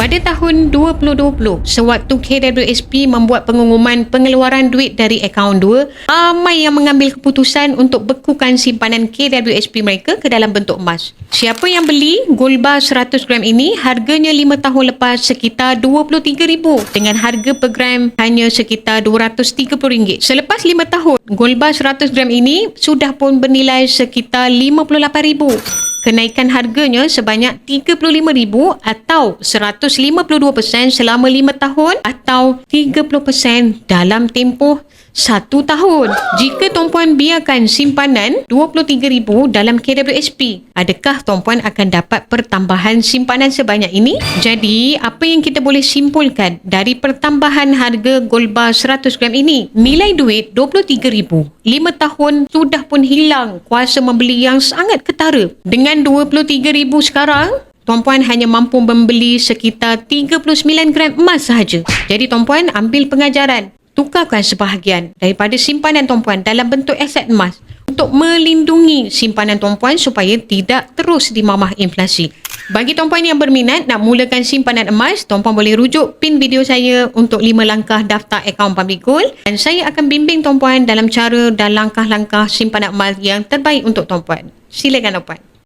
Pada tahun 2020, sewaktu KWSP membuat pengumuman pengeluaran duit dari akaun 2, ramai yang mengambil keputusan untuk bekukan simpanan KWSP mereka ke dalam bentuk emas. Siapa yang beli gold bar 100 gram ini, harganya 5 tahun lepas sekitar RM23,000 dengan harga per gram hanya sekitar RM230. Selepas 5 tahun, gold bar 100 gram ini sudah pun bernilai sekitar RM58,000. Kenaikan harganya sebanyak RM35,000 atau 152% selama 5 tahun atau 30% dalam tempoh 1 tahun. Jika tuan-puan biarkan simpanan RM23,000 dalam KWSP, adakah tuan-puan akan dapat pertambahan simpanan sebanyak ini? Jadi, apa yang kita boleh simpulkan dari pertambahan harga gold bar 100 gram ini? Nilai duit RM23,000. 5 tahun sudah pun hilang kuasa membeli yang sangat ketara. Dengan RM23,000 sekarang, tuan-puan hanya mampu membeli sekitar 39 gram emas sahaja. Jadi tuan-puan ambil pengajaran. Tukarkan sebahagian daripada simpanan tuan-puan dalam bentuk aset emas untuk melindungi simpanan tuan-puan supaya tidak terus dimamah inflasi. Bagi tuan-puan yang berminat nak mulakan simpanan emas, tuan-puan boleh rujuk pin video saya untuk 5 langkah daftar akaun Public Gold dan saya akan bimbing tuan-puan dalam cara dan langkah-langkah simpanan emas yang terbaik untuk tuan-puan. Silakan tuan-puan.